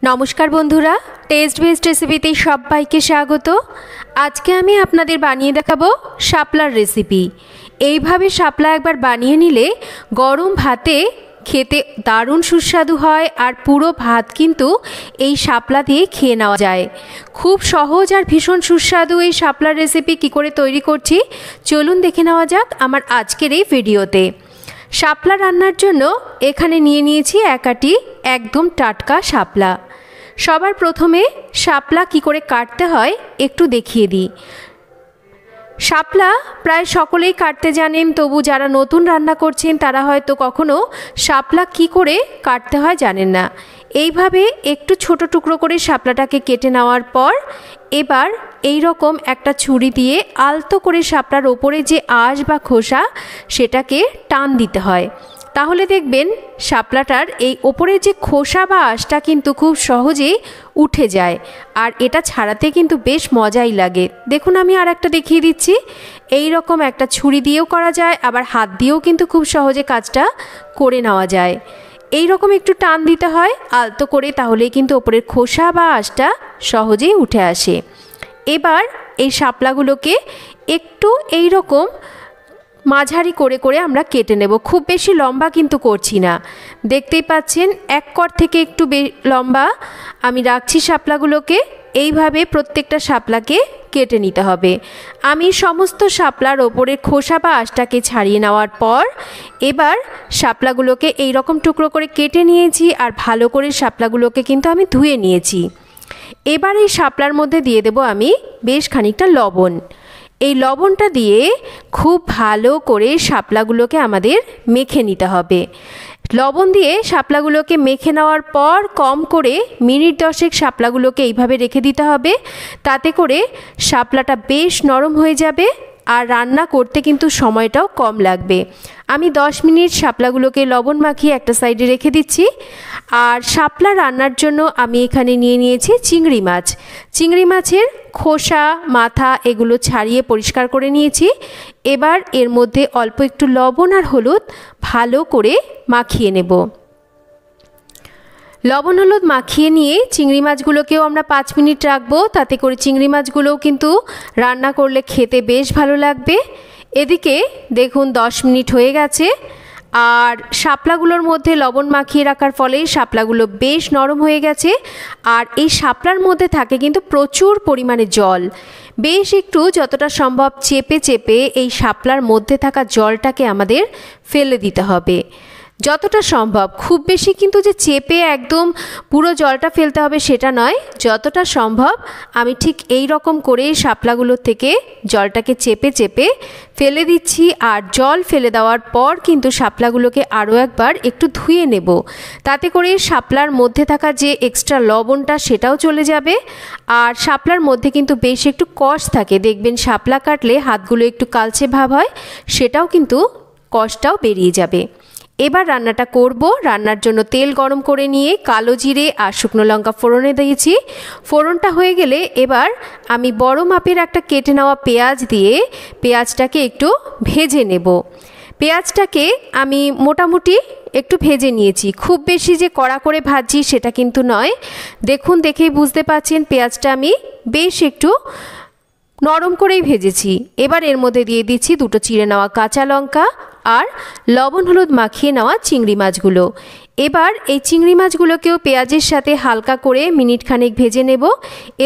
নমস্কার বন্ধুরা, test best রেসিপিতে সবাইকে স্বাগত। আজকে আমি আপনাদের বানিয়ে দেখাবো শাপলার রেসিপি। এইভাবে শাপলা একবার বানিয়ে নিলে গরম ভাতে খেতে দারুণ সুস্বাদু হয়, আর পুরো ভাত কিন্তু এই শাপলা দিয়ে খেয়ে নেওয়া যায়। খুব সহজ আর ভীষণ সুস্বাদু এই শাপলার রেসিপি কী করে তৈরি করছি চলুন দেখে নেওয়া যাক আমার আজকের এই ভিডিওতে। শাপলা রান্নার জন্য এখানে নিয়ে নিয়েছি এক আটি একদম টাটকা শাপলা। সবার প্রথমে শাপলা কি করে কাটতে হয় একটু দেখিয়ে দিই। শাপলা প্রায় সকলেই কাটতে জানেন, তবু যারা নতুন রান্না করছেন তারা হয়তো কখনো শাপলা কি করে কাটতে হয় জানেন না। এইভাবে একটু ছোট টুকরো করে শাপলাটাকে কেটে নেওয়ার পর এবার এই রকম একটা ছুরি দিয়ে আলতো করে শাপলার ওপরে যে আঁশ বা খোসা সেটাকে টান দিতে হয়। তাহলে দেখবেন শাপলাটার এই ওপরে যে খোসা বা আঁশটা কিন্তু খুব সহজেই উঠে যায়, আর এটা ছাড়াতে কিন্তু বেশ মজাই লাগে। দেখুন আমি আর একটা দেখিয়ে দিচ্ছি। এই রকম একটা ছুরি দিয়েও করা যায়, আবার হাত দিয়েও কিন্তু খুব সহজে কাজটা করে নেওয়া যায়। এই রকম একটু টান দিতে হয় আলতো করে, তাহলেই কিন্তু ওপরের খোসা বা আঁশটা সহজেই উঠে আসে। এবার এই শাপলাগুলোকে একটু এই রকম মাঝারি করে করে আমরা কেটে নেব। খুব বেশি লম্বা কিন্তু করছি না, দেখতেই পাচ্ছেন এক কর থেকে একটু লম্বা আমি রাখছি শাপলাগুলোকে। এইভাবে প্রত্যেকটা শাপলাকে কেটে নিতে হবে। আমি সমস্ত শাপলার ওপরে খোসা বা আঁশটাকে ছাড়িয়ে নেওয়ার পর এবার শাপলাগুলোকে এই রকম টুকরো করে কেটে নিয়েছি, আর ভালো করে শাপলাগুলোকে কিন্তু আমি ধুয়ে নিয়েছি। এবার এই শাপলার মধ্যে দিয়ে দেব আমি বেশ খানিকটা লবণ। এই লবণটা দিয়ে খুব ভালো করে শাপলাগুলোকে আমাদের মেখে নিতে হবে। লবণ দিয়ে শাপলাগুলোকে মেখে নেওয়ার পর কম করে মিনিট 10 শাপলাগুলোকে এইভাবে রেখে দিতে হবে। তাতে করে শাপলাটা বেশ নরম হয়ে যাবে, আর রান্না করতে কিন্তু সময়টাও কম লাগবে। আমি 10 মিনিট শাপলাগুলোকে লবণ মাখিয়ে একটা সাইডে রেখে দিচ্ছি। আর শাপলা রান্নার জন্য আমি এখানে নিয়ে নিয়েছি চিংড়ি মাছ। চিংড়ি মাছের খোসা মাথা এগুলো ছাড়িয়ে পরিষ্কার করে নিয়েছি। এবার এর মধ্যে অল্প একটু লবণ আর হলুদ ভালো করে মাখিয়ে নেব। লবণ হলুদ মাখিয়ে নিয়ে চিংড়ি মাছগুলোকেও আমরা 5 মিনিট রাখবো, তাতে করে চিংড়ি মাছগুলোও কিন্তু রান্না করলে খেতে বেশ ভালো লাগবে। এদিকে দেখুন 10 মিনিট হয়ে গেছে, আর শাপলাগুলোর মধ্যে লবণ মাখিয়ে রাখার ফলে শাপলাগুলো বেশ নরম হয়ে গেছে। আর এই শাপলার মধ্যে থাকে কিন্তু প্রচুর পরিমাণে জল। বেশ একটু যতটা সম্ভব চেপে চেপে এই শাপলার মধ্যে থাকা জলটাকে আমাদের ফেলে দিতে হবে যতটা সম্ভব। খুব বেশি কিন্তু যে চেপে একদম পুরো জলটা ফেলতে হবে সেটা নয়, যতটা সম্ভব আমি ঠিক এই রকম করে শাপলাগুলো থেকে জলটাকে চেপে চেপে ফেলে দিচ্ছি। আর জল ফেলে দেওয়ার পর কিন্তু শাপলাগুলোকে আরও একবার একটু ধুয়ে নেব, তাতে করে শাপলার মধ্যে থাকা যে এক্সট্রা লবণটা সেটাও চলে যাবে। আর শাপলার মধ্যে কিন্তু বেশ একটু কষ থাকে, দেখবেন শাপলা কাটলে হাতগুলো একটু কালচে ভাব হয়, সেটাও কিন্তু কষটাও বেরিয়ে যাবে। এবার রান্নাটা করব। রান্নার জন্য তেল গরম করে নিয়ে কালো জিরে আর শুকনো লঙ্কা ফোড়নে দিয়েছি। ফোড়নটা হয়ে গেলে এবার আমি বড় মাপের একটা কেটে নেওয়া পেঁয়াজ দিয়ে পেঁয়াজটাকে একটু ভেজে নেব। পেঁয়াজটাকে আমি মোটামুটি একটু ভেজে নিয়েছি, খুব বেশি যে কড়া করে ভাজছি সেটা কিন্তু নয়। দেখুন দেখেই বুঝতে পারছেন পেঁয়াজটা আমি বেশ একটু নরম করেই ভেজেছি। এবার এর মধ্যে দিয়ে দিচ্ছি 2টো চিড়ে নেওয়া কাঁচা লঙ্কা আর লবণ হলুদ মাখিয়ে নেওয়া চিংড়ি মাছগুলো। এবার এই চিংড়ি মাছগুলোকেও পেঁয়াজের সাথে হালকা করে মিনিট খানেক ভেজে নেব।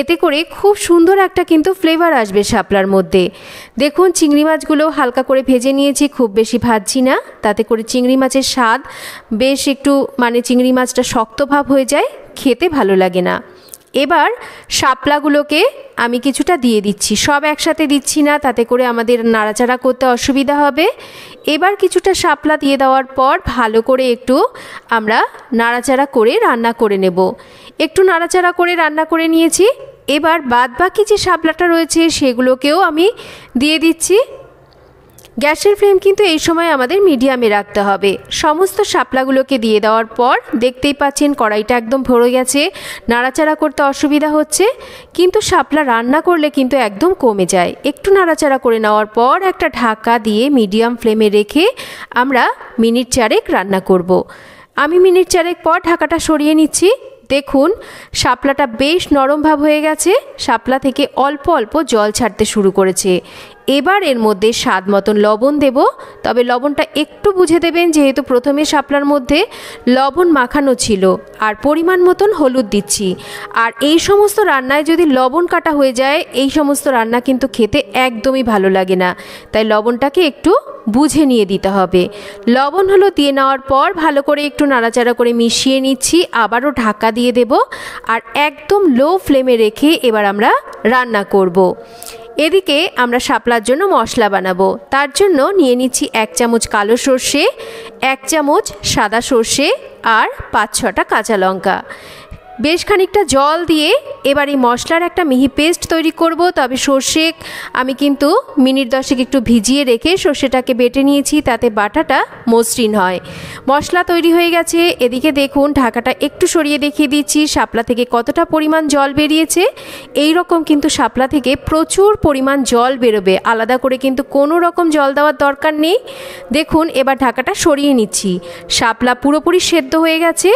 এতে করে খুব সুন্দর একটা কিন্তু ফ্লেভার আসবে শাপলার মধ্যে। দেখুন চিংড়ি মাছগুলো হালকা করে ভেজে নিয়েছি, খুব বেশি ভাজছি না, তাতে করে চিংড়ি মাছের স্বাদ বেশ একটু চিংড়ি মাছটা শক্ত ভাব হয়ে যায়, খেতে ভালো লাগে না। এবার শাপলাগুলোকে আমি কিছুটা দিয়ে দিচ্ছি, সব একসাথে দিচ্ছি না, তাতে করে আমাদের নাড়াচাড়া করতে অসুবিধা হবে। এবার কিছুটা শাপলা দিয়ে দেওয়ার পর ভালো করে একটু আমরা নাড়াচাড়া করে রান্না করে নেব। একটু নাড়াচাড়া করে রান্না করে নিয়েছি। এবার বাদবাকি যে শাপলাটা রয়েছে সেগুলোকেও আমি দিয়ে দিচ্ছি। গ্যাসের ফ্লেম কিন্তু এই সময় আমাদের মিডিয়ামে রাখতে হবে। সমস্ত শাপলাগুলোকে দিয়ে দেওয়ার পর দেখতেই পাচ্ছেন কড়াইটা একদম ভরে গেছে, নাড়াচাড়া করতে অসুবিধা হচ্ছে, কিন্তু শাপলা রান্না করলে কিন্তু একদম কমে যায়। একটু নাড়াচাড়া করে নেওয়ার পর একটা ঢাকা দিয়ে মিডিয়াম ফ্লেমে রেখে আমরা মিনিট 4 রান্না করব। আমি মিনিট 4 পর ঢাকাটা সরিয়ে নিচ্ছি। দেখুন শাপলাটা বেশ নরম ভাব হয়ে গেছে, শাপলা থেকে অল্প অল্প জল ছাড়তে শুরু করেছে। এবার এর মধ্যে স্বাদ মতন লবণ দেব, তবে লবণটা একটু বুঝে দেবেন, যেহেতু প্রথমে শাপলার মধ্যে লবণ মাখানো ছিল। আর পরিমাণ মতন হলুদ দিচ্ছি। আর এই সমস্ত রান্নায় যদি লবণ কাটা হয়ে যায়, এই সমস্ত রান্না কিন্তু খেতে একদমই ভালো লাগে না, তাই লবণটাকে একটু বুঝে নিয়ে দিতে হবে। লবণ হলো দিয়ে নেওয়ার পর ভালো করে একটু নাড়াচাড়া করে মিশিয়ে নিচ্ছি, আবারও ঢাকা দিয়ে দেব। আর একদম লো ফ্লেমে রেখে এবার আমরা রান্না করব। এদিকে আমরা শাপলার জন্য মশলা বানাবো। তার জন্য নিয়ে নিচ্ছি 1 চামচ কালো সর্ষে, 1 চামচ সাদা সর্ষে আর 5-6টা কাঁচা লঙ্কা। বেশ খানিকটা জল দিয়ে এবার এই মশলার একটা মিহি পেস্ট তৈরি করব। তবে সর্ষে আমি কিন্তু মিনিট 10 একটু ভিজিয়ে রেখে সর্ষেটাকে বেটে নিয়েছি, তাতে বাটাটা মসৃণ হয়। মশলা তৈরি হয়ে গেছে। এদিকে দেখুন ঢাকাটা একটু সরিয়ে দেখিয়ে দিচ্ছি শাপলা থেকে কতটা পরিমাণ জল বেরিয়েছে। এই রকম কিন্তু শাপলা থেকে প্রচুর পরিমাণ জল বেরোবে, আলাদা করে কিন্তু কোনো রকম জল দেওয়ার দরকার নেই। দেখুন এবার ঢাকাটা সরিয়ে নিচ্ছি। শাপলা পুরোপুরি সেদ্ধ হয়ে গেছে।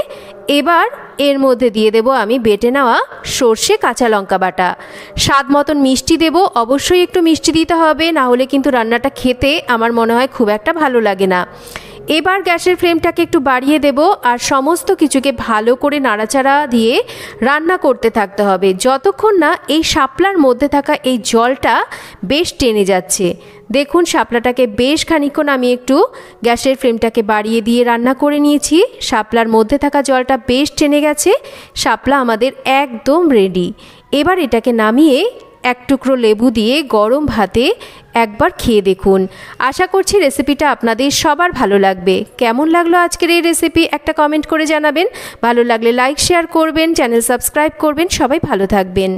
এবার এর মধ্যে দিয়ে দেব আমি বেটে নেওয়া সর্ষে কাঁচা লঙ্কা বাটা। স্বাদ মতন মিষ্টি দেব, অবশ্যই একটু মিষ্টি দিতে হবে, না হলে কিন্তু রান্নাটা খেতে আমার মনে হয় খুব একটা ভালো লাগে না। এবার গ্যাসের ফ্লেমটাকে একটু বাড়িয়ে দেব আর সমস্ত কিছুকে ভালো করে নাড়াচাড়া দিয়ে রান্না করতে থাকতে হবে, যতক্ষণ না এই শাপলার মধ্যে থাকা এই জলটা বেশ টেনে যাচ্ছে। দেখুন শাপলাটাকে বেশ খানিকক্ষণ আমি একটু গ্যাসের ফ্লেমটাকে বাড়িয়ে দিয়ে রান্না করে নিয়েছি। শাপলার মধ্যে থাকা জলটা বেশ টেনে গেছে, শাপলা আমাদের একদম রেডি। এবার এটাকে নামিয়ে 1 টুকরো লেবু দিয়ে গরম ভাতে একবার খেয়ে দেখুন। আশা করছি রেসিপিটা আপনাদের সবার ভালো লাগবে। কেমন লাগলো আজকের এই রেসিপি একটা কমেন্ট করে জানাবেন। ভালো লাগলে লাইক শেয়ার করবেন, চ্যানেল সাবস্ক্রাইব করবেন। সবাই ভালো থাকবেন।